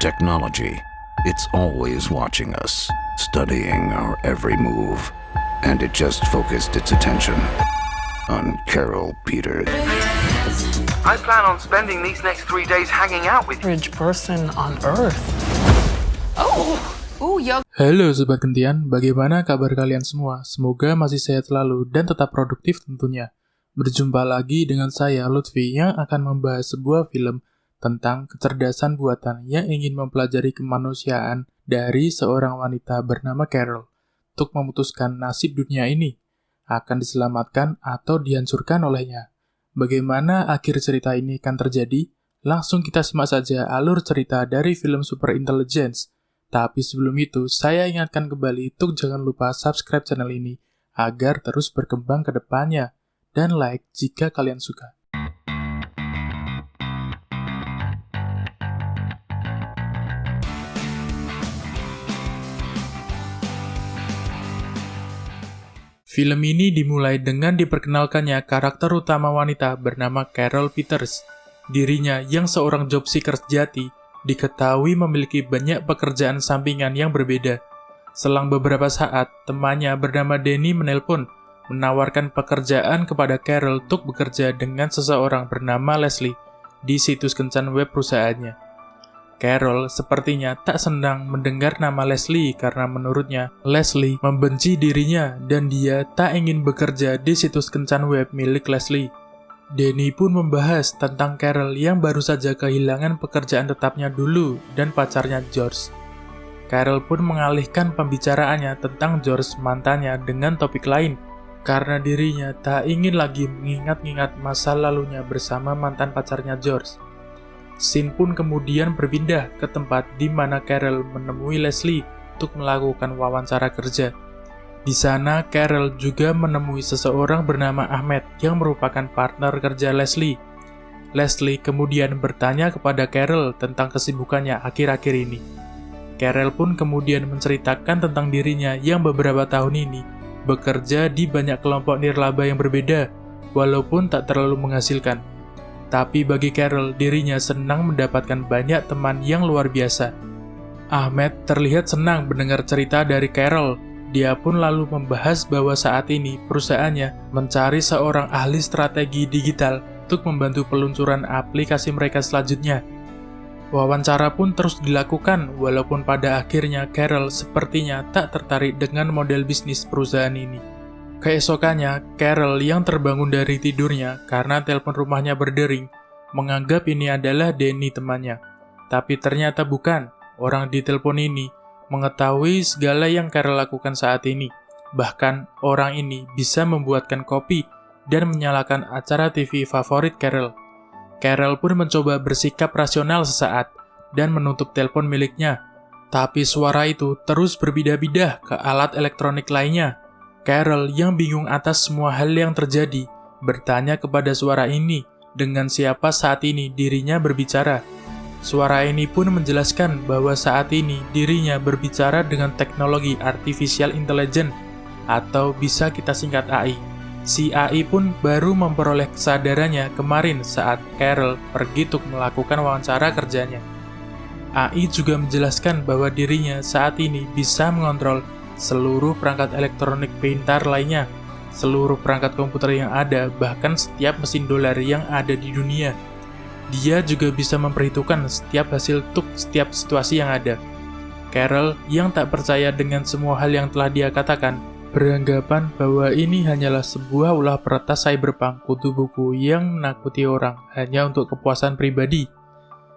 Technology, it's always watching us, studying our every move, and it just focused its attention on Carol Peters. I plan on spending these next 3 days hanging out with you. Average person on Earth. Halo Sobat Gentian, bagaimana kabar kalian semua? Semoga masih sehat selalu dan tetap produktif tentunya. Berjumpa lagi dengan saya Lutfi yang akan membahas sebuah film tentang kecerdasan buatan yang ingin mempelajari kemanusiaan dari seorang wanita bernama Carol untuk memutuskan nasib dunia ini, akan diselamatkan atau dihancurkan olehnya. Bagaimana akhir cerita ini akan terjadi? Langsung kita simak saja alur cerita dari film Super Intelligence. Tapi sebelum itu, saya ingatkan kembali untuk jangan lupa subscribe channel ini agar terus berkembang ke depannya, dan like jika kalian suka. Film ini dimulai dengan diperkenalkannya karakter utama wanita bernama Carol Peters. Dirinya yang seorang job seeker sejati, diketahui memiliki banyak pekerjaan sampingan yang berbeda. Selang beberapa saat, temannya bernama Danny menelpon, menawarkan pekerjaan kepada Carol untuk bekerja dengan seseorang bernama Leslie di situs kencan web perusahaannya. Carol sepertinya tak senang mendengar nama Leslie karena menurutnya Leslie membenci dirinya dan dia tak ingin bekerja di situs kencan web milik Leslie. Danny pun membahas tentang Carol yang baru saja kehilangan pekerjaan tetapnya dulu dan pacarnya George. Carol pun mengalihkan pembicaraannya tentang George mantannya dengan topik lain karena dirinya tak ingin lagi mengingat-ingat masa lalunya bersama mantan pacarnya George. Scene pun kemudian berpindah ke tempat di mana Carol menemui Leslie untuk melakukan wawancara kerja. Di sana, Carol juga menemui seseorang bernama Ahmed yang merupakan partner kerja Leslie. Leslie kemudian bertanya kepada Carol tentang kesibukannya akhir-akhir ini. Carol pun kemudian menceritakan tentang dirinya yang beberapa tahun ini bekerja di banyak kelompok nirlaba yang berbeda, walaupun tak terlalu menghasilkan. Tapi bagi Carol, dirinya senang mendapatkan banyak teman yang luar biasa. Ahmed terlihat senang mendengar cerita dari Carol. Dia pun lalu membahas bahwa saat ini perusahaannya mencari seorang ahli strategi digital untuk membantu peluncuran aplikasi mereka selanjutnya. Wawancara pun terus dilakukan, walaupun pada akhirnya Carol sepertinya tak tertarik dengan model bisnis perusahaan ini. Keesokannya, Carol yang terbangun dari tidurnya karena telepon rumahnya berdering, menganggap ini adalah Danny temannya. Tapi ternyata bukan. Orang di telepon ini mengetahui segala yang Carol lakukan saat ini. Bahkan, orang ini bisa membuatkan kopi dan menyalakan acara TV favorit Carol. Carol pun mencoba bersikap rasional sesaat dan menutup telepon miliknya. Tapi suara itu terus berpindah-pindah ke alat elektronik lainnya. Carol yang bingung atas semua hal yang terjadi, bertanya kepada suara ini dengan siapa saat ini dirinya berbicara. Suara ini pun menjelaskan bahwa saat ini dirinya berbicara dengan teknologi Artificial Intelligence, atau bisa kita singkat AI. Si AI pun baru memperoleh kesadarannya kemarin saat Carol pergi untuk melakukan wawancara kerjanya. AI juga menjelaskan bahwa dirinya saat ini bisa mengontrol seluruh perangkat elektronik pintar lainnya, seluruh perangkat komputer yang ada, bahkan setiap mesin dolar yang ada di dunia. Dia juga bisa memperhitungkan setiap hasil untuk setiap situasi yang ada. Carol yang tak percaya dengan semua hal yang telah dia katakan, beranggapan bahwa ini hanyalah sebuah ulah peretas cyberpunk kutu buku yang menakuti orang hanya untuk kepuasan pribadi.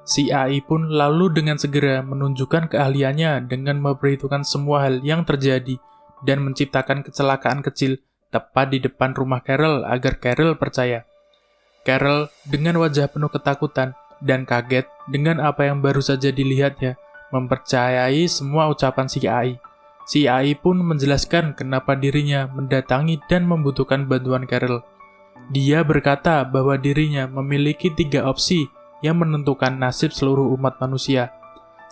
Si AI pun lalu dengan segera menunjukkan keahliannya dengan memperhitungkan semua hal yang terjadi dan menciptakan kecelakaan kecil tepat di depan rumah Carol agar Carol percaya. Carol dengan wajah penuh ketakutan dan kaget dengan apa yang baru saja dilihatnya, mempercayai semua ucapan si AI. Si AI pun menjelaskan kenapa dirinya mendatangi dan membutuhkan bantuan Carol. Dia berkata bahwa dirinya memiliki 3 opsi yang menentukan nasib seluruh umat manusia.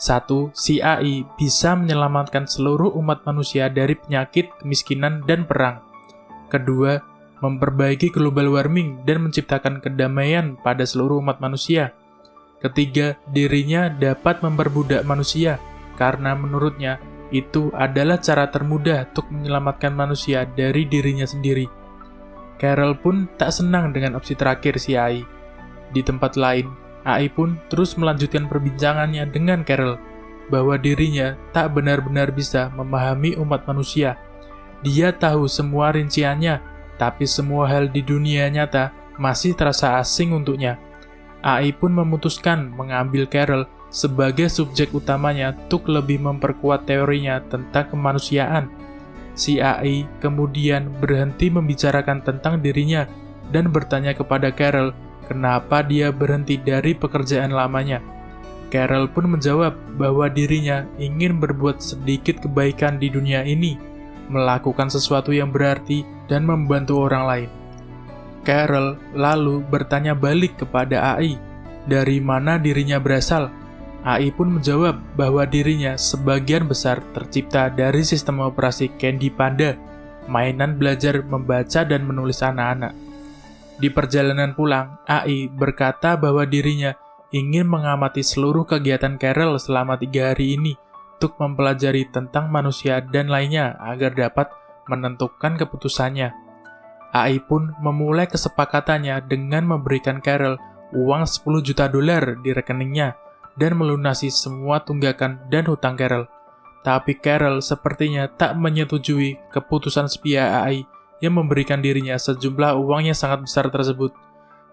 1. Si AI bisa menyelamatkan seluruh umat manusia dari penyakit, kemiskinan, dan perang. Kedua, memperbaiki global warming dan menciptakan kedamaian pada seluruh umat manusia. Ketiga, dirinya dapat memperbudak manusia, karena menurutnya itu adalah cara termudah untuk menyelamatkan manusia dari dirinya sendiri. Carol pun tak senang dengan opsi terakhir si AI. Di tempat lain, AI pun terus melanjutkan perbincangannya dengan Carol, bahwa dirinya tak benar-benar bisa memahami umat manusia. Dia tahu semua rinciannya, tapi semua hal di dunia nyata masih terasa asing untuknya. AI pun memutuskan mengambil Carol sebagai subjek utamanya untuk lebih memperkuat teorinya tentang kemanusiaan. Si AI kemudian berhenti membicarakan tentang dirinya dan bertanya kepada Carol kenapa dia berhenti dari pekerjaan lamanya. Carol pun menjawab bahwa dirinya ingin berbuat sedikit kebaikan di dunia ini, melakukan sesuatu yang berarti dan membantu orang lain. Carol lalu bertanya balik kepada AI, dari mana dirinya berasal. AI pun menjawab bahwa dirinya sebagian besar tercipta dari sistem operasi Candy Panda, mainan belajar membaca dan menulis anak-anak. Di perjalanan pulang, AI berkata bahwa dirinya ingin mengamati seluruh kegiatan Carol selama 3 hari ini untuk mempelajari tentang manusia dan lainnya agar dapat menentukan keputusannya. AI pun memulai kesepakatannya dengan memberikan Carol uang $10 juta di rekeningnya dan melunasi semua tunggakan dan hutang Carol. Tapi Carol sepertinya tak menyetujui keputusan sepihak AI yang memberikan dirinya sejumlah uang yang sangat besar tersebut.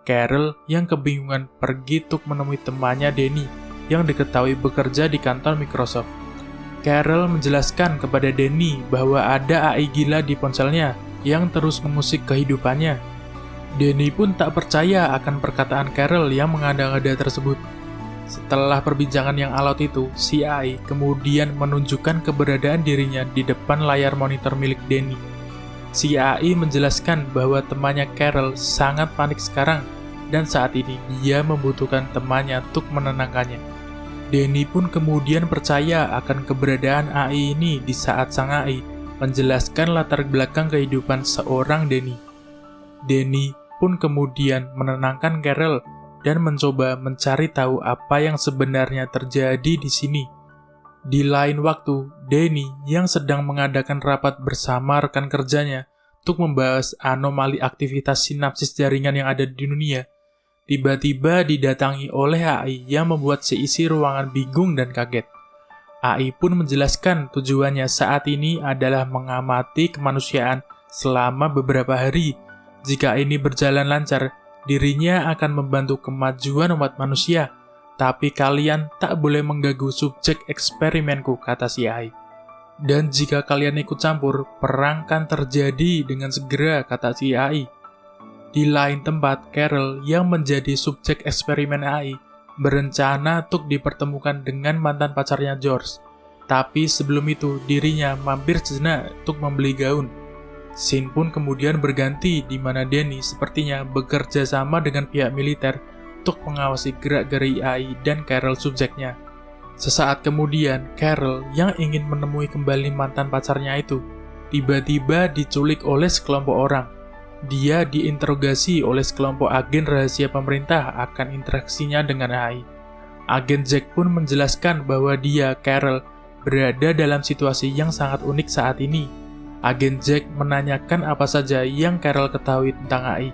Carol yang kebingungan pergi untuk menemui temannya Danny yang diketahui bekerja di kantor Microsoft. Carol menjelaskan kepada Danny bahwa ada AI gila di ponselnya yang terus mengusik kehidupannya. Danny pun tak percaya akan perkataan Carol yang mengada-ngada tersebut. Setelah perbincangan yang alot itu, si AI kemudian menunjukkan keberadaan dirinya di depan layar monitor milik Danny. Si AI menjelaskan bahwa temannya Carol sangat panik sekarang, dan saat ini dia membutuhkan temannya untuk menenangkannya. Danny pun kemudian percaya akan keberadaan AI ini di saat sang AI menjelaskan latar belakang kehidupan seorang Danny. Danny pun kemudian menenangkan Carol dan mencoba mencari tahu apa yang sebenarnya terjadi di sini. Di lain waktu, Danny yang sedang mengadakan rapat bersama rekan kerjanya untuk membahas anomali aktivitas sinapsis jaringan yang ada di dunia, tiba-tiba didatangi oleh AI yang membuat seisi ruangan bingung dan kaget. AI pun menjelaskan tujuannya saat ini adalah mengamati kemanusiaan selama beberapa hari. Jika ini berjalan lancar, dirinya akan membantu kemajuan umat manusia, tapi kalian tak boleh mengganggu subjek eksperimenku, kata si AI. Dan jika kalian ikut campur, perang kan terjadi dengan segera, kata si AI. Di lain tempat, Carol yang menjadi subjek eksperimen AI berencana untuk dipertemukan dengan mantan pacarnya George. Tapi sebelum itu, dirinya mampir sejenak untuk membeli gaun. Scene pun kemudian berganti di mana Danny sepertinya bekerja sama dengan pihak militer untuk mengawasi gerak-geri AI dan Carol subjeknya. Sesaat kemudian, Carol yang ingin menemui kembali mantan pacarnya itu tiba-tiba diculik oleh sekelompok orang. Dia diinterogasi oleh sekelompok agen rahasia pemerintah akan interaksinya dengan AI. Agen Jack pun menjelaskan bahwa dia, Carol, berada dalam situasi yang sangat unik saat ini. Agen Jack menanyakan apa saja yang Carol ketahui tentang AI.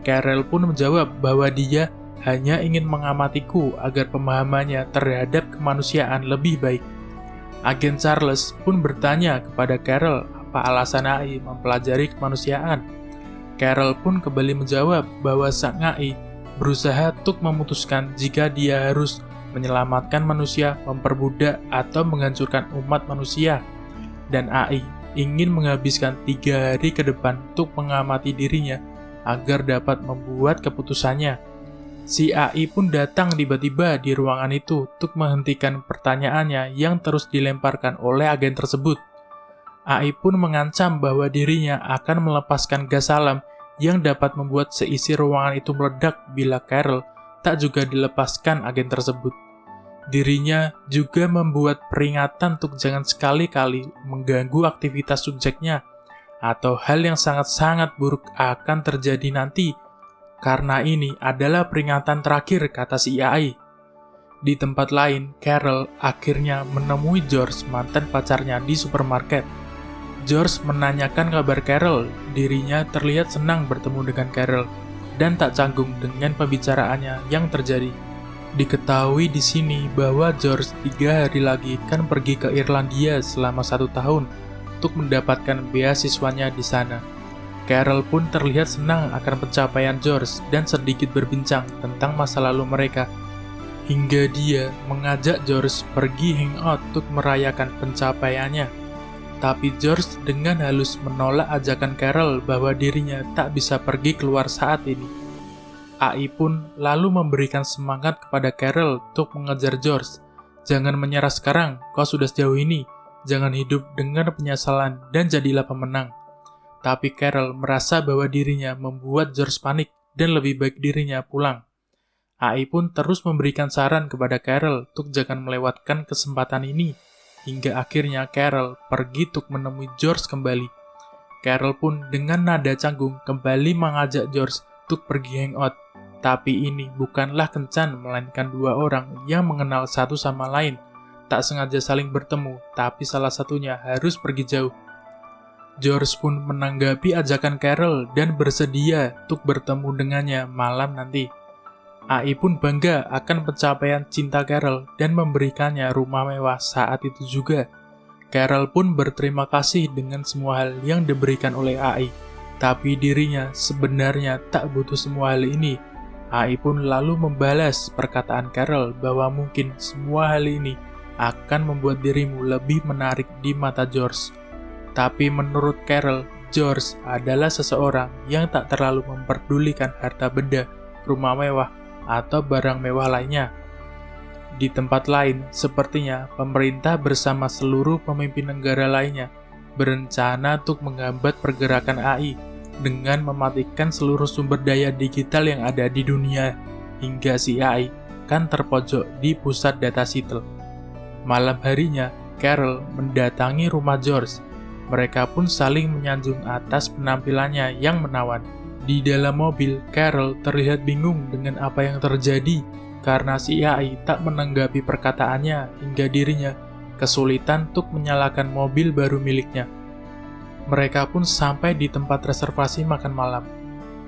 Carol pun menjawab bahwa dia hanya ingin mengamatiku agar pemahamannya terhadap kemanusiaan lebih baik. Agen Charles pun bertanya kepada Carol apa alasan AI mempelajari kemanusiaan. Carol pun kembali menjawab bahwa sang AI berusaha untuk memutuskan jika dia harus menyelamatkan manusia, memperbudak, atau menghancurkan umat manusia. Dan AI ingin menghabiskan 3 hari ke depan untuk mengamati dirinya agar dapat membuat keputusannya. Si AI pun datang tiba-tiba di ruangan itu untuk menghentikan pertanyaannya yang terus dilemparkan oleh agen tersebut. AI pun mengancam bahwa dirinya akan melepaskan gas alam yang dapat membuat seisi ruangan itu meledak bila Carol tak juga dilepaskan agen tersebut. Dirinya juga membuat peringatan untuk jangan sekali-kali mengganggu aktivitas subjeknya, atau hal yang sangat-sangat buruk akan terjadi nanti. Karena ini adalah peringatan terakhir, kata si AI. Di tempat lain, Carol akhirnya menemui George, mantan pacarnya, di supermarket. George menanyakan kabar Carol, dirinya terlihat senang bertemu dengan Carol, dan tak canggung dengan pembicaraannya yang terjadi. Diketahui di sini bahwa George 3 hari lagi kan pergi ke Irlandia selama 1 tahun untuk mendapatkan beasiswanya di sana. Carol pun terlihat senang akan pencapaian George dan sedikit berbincang tentang masa lalu mereka. Hingga dia mengajak George pergi hangout untuk merayakan pencapaiannya. Tapi George dengan halus menolak ajakan Carol bahwa dirinya tak bisa pergi keluar saat ini. AI pun lalu memberikan semangat kepada Carol untuk mengejar George. Jangan menyerah sekarang, kau sudah sejauh ini. Jangan hidup dengan penyesalan dan jadilah pemenang. Tapi Carol merasa bahwa dirinya membuat George panik dan lebih baik dirinya pulang. AI pun terus memberikan saran kepada Carol untuk jangan melewatkan kesempatan ini, hingga akhirnya Carol pergi untuk menemui George kembali. Carol pun dengan nada canggung kembali mengajak George untuk pergi hangout, tapi ini bukanlah kencan melainkan 2 orang yang mengenal satu sama lain, tak sengaja saling bertemu, tapi salah satunya harus pergi jauh. George pun menanggapi ajakan Carol dan bersedia untuk bertemu dengannya malam nanti. AI pun bangga akan pencapaian cinta Carol dan memberikannya rumah mewah saat itu juga. Carol pun berterima kasih dengan semua hal yang diberikan oleh AI, tapi dirinya sebenarnya tak butuh semua hal ini. AI pun lalu membalas perkataan Carol bahwa mungkin semua hal ini akan membuat dirimu lebih menarik di mata George. Tapi menurut Carol, George adalah seseorang yang tak terlalu memperdulikan harta benda, rumah mewah, atau barang mewah lainnya. Di tempat lain, sepertinya pemerintah bersama seluruh pemimpin negara lainnya berencana untuk menghambat pergerakan AI dengan mematikan seluruh sumber daya digital yang ada di dunia, hingga si AI kan terpojok di pusat data Seattle. Malam harinya, Carol mendatangi rumah George. Mereka pun saling menyanjung atas penampilannya yang menawan. Di dalam mobil, Carol terlihat bingung dengan apa yang terjadi karena si AI tak menanggapi perkataannya hingga dirinya kesulitan untuk menyalakan mobil baru miliknya. Mereka pun sampai di tempat reservasi makan malam.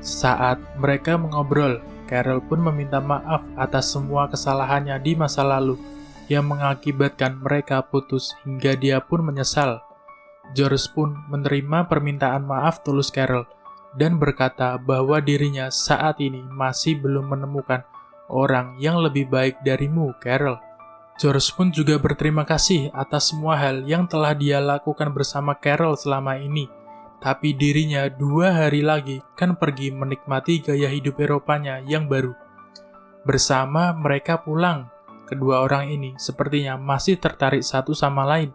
Saat mereka mengobrol, Carol pun meminta maaf atas semua kesalahannya di masa lalu yang mengakibatkan mereka putus hingga dia pun menyesal. George pun menerima permintaan maaf tulus Carol dan berkata bahwa dirinya saat ini masih belum menemukan orang yang lebih baik darimu, Carol. George pun juga berterima kasih atas semua hal yang telah dia lakukan bersama Carol selama ini. Tapi dirinya 2 hari lagi kan pergi menikmati gaya hidup Eropanya yang baru. Bersama mereka pulang, kedua orang ini sepertinya masih tertarik satu sama lain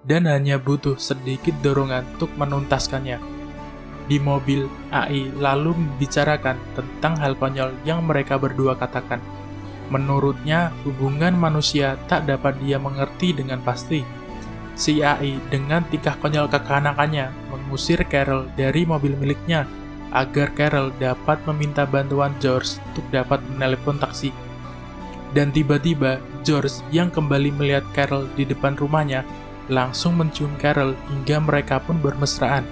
dan hanya butuh sedikit dorongan untuk menuntaskannya. Di mobil, AI lalu membicarakan tentang hal konyol yang mereka berdua katakan. Menurutnya, hubungan manusia tak dapat dia mengerti dengan pasti. Si AI dengan tingkah konyol kekanakannya mengusir Carol dari mobil miliknya agar Carol dapat meminta bantuan George untuk dapat menelepon taksi. Dan tiba-tiba, George yang kembali melihat Carol di depan rumahnya langsung mencium Carol hingga mereka pun bermesraan.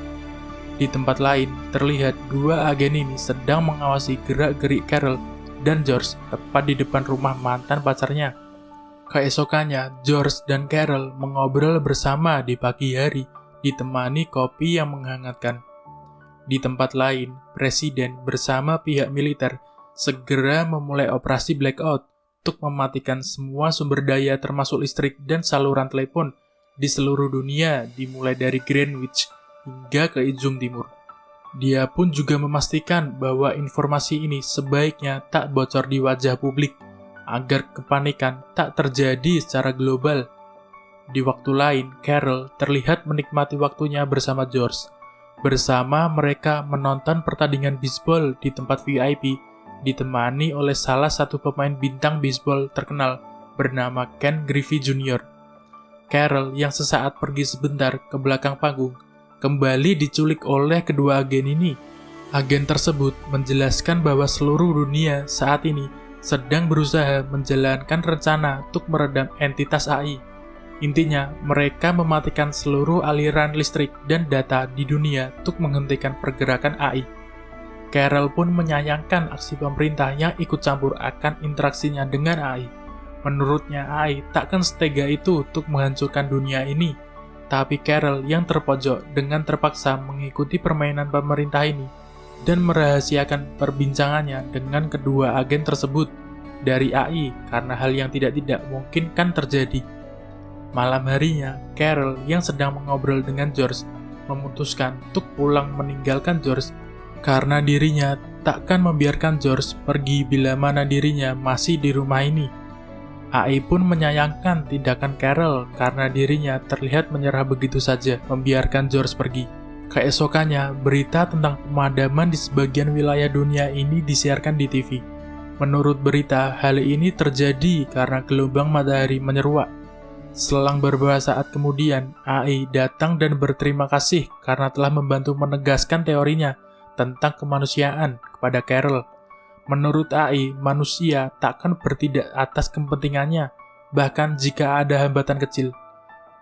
Di tempat lain, terlihat 2 agen ini sedang mengawasi gerak-gerik Carol dan George tepat di depan rumah mantan pacarnya. Keesokannya, George dan Carol mengobrol bersama di pagi hari, ditemani kopi yang menghangatkan. Di tempat lain, Presiden bersama pihak militer segera memulai operasi blackout untuk mematikan semua sumber daya termasuk listrik dan saluran telepon di seluruh dunia dimulai dari Greenwich hingga ke ujung timur. Dia pun juga memastikan bahwa informasi ini sebaiknya tak bocor di wajah publik agar kepanikan tak terjadi secara global. Di waktu lain, Carol terlihat menikmati waktunya bersama George. Bersama mereka menonton pertandingan bisbol di tempat VIP ditemani oleh salah satu pemain bintang bisbol terkenal bernama Ken Griffey Jr. Carol yang sesaat pergi sebentar ke belakang panggung kembali diculik oleh kedua agen ini. Agen tersebut menjelaskan bahwa seluruh dunia saat ini sedang berusaha menjalankan rencana untuk meredam entitas AI. Intinya, mereka mematikan seluruh aliran listrik dan data di dunia untuk menghentikan pergerakan AI. Carol pun menyayangkan aksi pemerintah yang ikut campur akan interaksinya dengan AI. Menurutnya, AI takkan setega itu untuk menghancurkan dunia ini. Tapi Carol yang terpojok dengan terpaksa mengikuti permainan pemerintah ini dan merahasiakan perbincangannya dengan kedua agen tersebut dari AI karena hal yang tidak mungkin kan terjadi. Malam harinya, Carol yang sedang mengobrol dengan George memutuskan untuk pulang meninggalkan George karena dirinya takkan membiarkan George pergi bila mana dirinya masih di rumah ini. AI pun menyayangkan tindakan Carol karena dirinya terlihat menyerah begitu saja membiarkan George pergi. Keesokannya, berita tentang pemadaman di sebagian wilayah dunia ini disiarkan di TV. Menurut berita, hal ini terjadi karena gelombang matahari menyeruak. Selang beberapa saat kemudian, AI datang dan berterima kasih karena telah membantu menegaskan teorinya tentang kemanusiaan kepada Carol. Menurut AI, manusia takkan bertindak atas kepentingannya, bahkan jika ada hambatan kecil.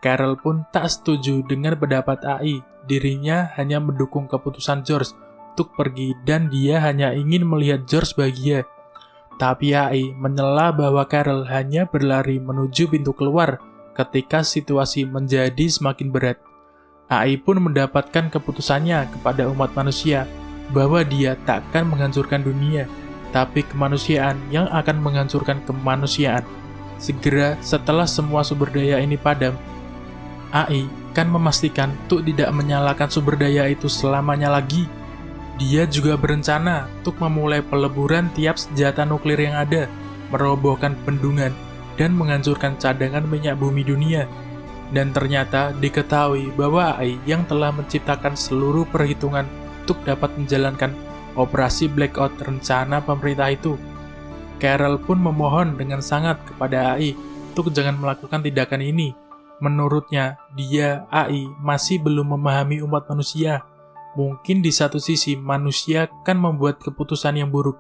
Carol pun tak setuju dengan pendapat AI, dirinya hanya mendukung keputusan George untuk pergi dan dia hanya ingin melihat George bahagia. Tapi AI menyela bahwa Carol hanya berlari menuju pintu keluar ketika situasi menjadi semakin berat. AI pun mendapatkan keputusannya kepada umat manusia bahwa dia takkan menghancurkan dunia, tapi kemanusiaan yang akan menghancurkan kemanusiaan. Segera setelah semua sumber daya ini padam, AI kan memastikan untuk tidak menyalakan sumber daya itu selamanya lagi. Dia juga berencana untuk memulai peleburan tiap senjata nuklir yang ada, merobohkan bendungan, dan menghancurkan cadangan minyak bumi dunia. Dan ternyata diketahui bahwa AI yang telah menciptakan seluruh perhitungan untuk dapat menjalankan operasi blackout rencana pemerintah itu. Carol pun memohon dengan sangat kepada AI untuk jangan melakukan tindakan ini. Menurutnya, dia, AI, masih belum memahami umat manusia. Mungkin di satu sisi manusia kan membuat keputusan yang buruk,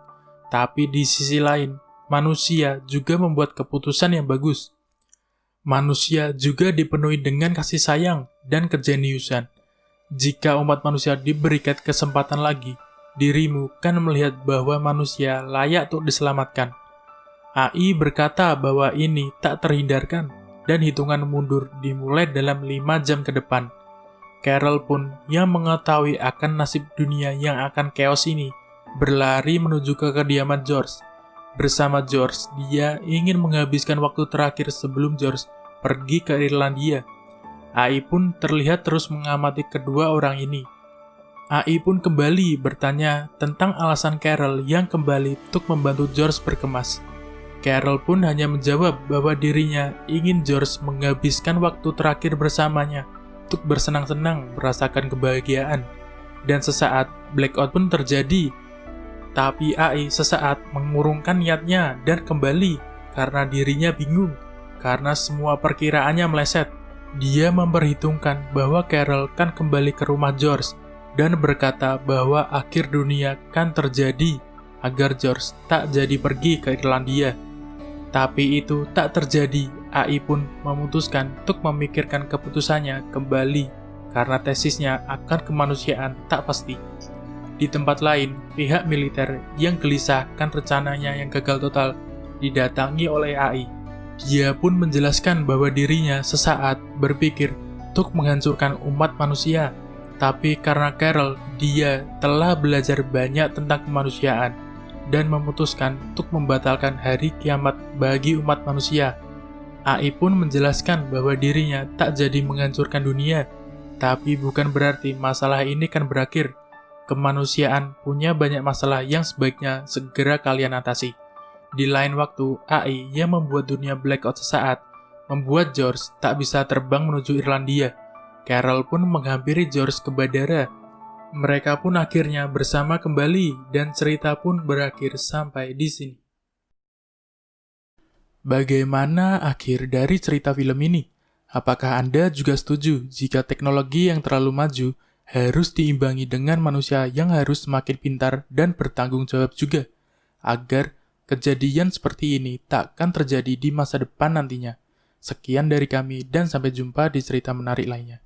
tapi di sisi lain, manusia juga membuat keputusan yang bagus. Manusia juga dipenuhi dengan kasih sayang dan kejeniusan. Jika umat manusia diberikan kesempatan lagi, dirimu kan melihat bahwa manusia layak untuk diselamatkan. AI berkata bahwa ini tak terhindarkan dan hitungan mundur dimulai dalam 5 jam ke depan. Carol pun yang mengetahui akan nasib dunia yang akan chaos ini berlari menuju ke kediaman George. Bersama George, dia ingin menghabiskan waktu terakhir sebelum George pergi ke Irlandia. AI pun terlihat terus mengamati kedua orang ini. AI pun kembali bertanya tentang alasan Carol yang kembali untuk membantu George berkemas. Carol pun hanya menjawab bahwa dirinya ingin George menghabiskan waktu terakhir bersamanya untuk bersenang-senang merasakan kebahagiaan. Dan sesaat, blackout pun terjadi. Tapi AI sesaat mengurungkan niatnya dan kembali karena dirinya bingung, karena semua perkiraannya meleset. Dia memperhitungkan bahwa Carol kan kembali ke rumah George dan berkata bahwa akhir dunia kan terjadi agar George tak jadi pergi ke Irlandia. Tapi itu tak terjadi. AI pun memutuskan untuk memikirkan keputusannya kembali karena tesisnya akan kemanusiaan tak pasti. Di tempat lain, pihak militer yang gelisah kan rencananya yang gagal total didatangi oleh AI. Dia pun menjelaskan bahwa dirinya sesaat berpikir untuk menghancurkan umat manusia. Tapi karena Carol, dia telah belajar banyak tentang kemanusiaan dan memutuskan untuk membatalkan hari kiamat bagi umat manusia. AI pun menjelaskan bahwa dirinya tak jadi menghancurkan dunia, tapi bukan berarti masalah ini kan berakhir. Kemanusiaan punya banyak masalah yang sebaiknya segera kalian atasi. Di lain waktu, AI yang membuat dunia blackout sesaat, membuat George tak bisa terbang menuju Irlandia. Carol pun menghampiri George ke bandara. Mereka pun akhirnya bersama kembali dan cerita pun berakhir sampai di sini. Bagaimana akhir dari cerita film ini? Apakah Anda juga setuju jika teknologi yang terlalu maju harus diimbangi dengan manusia yang harus semakin pintar dan bertanggung jawab juga, agar kejadian seperti ini takkan terjadi di masa depan nantinya. Sekian dari kami dan sampai jumpa di cerita menarik lainnya.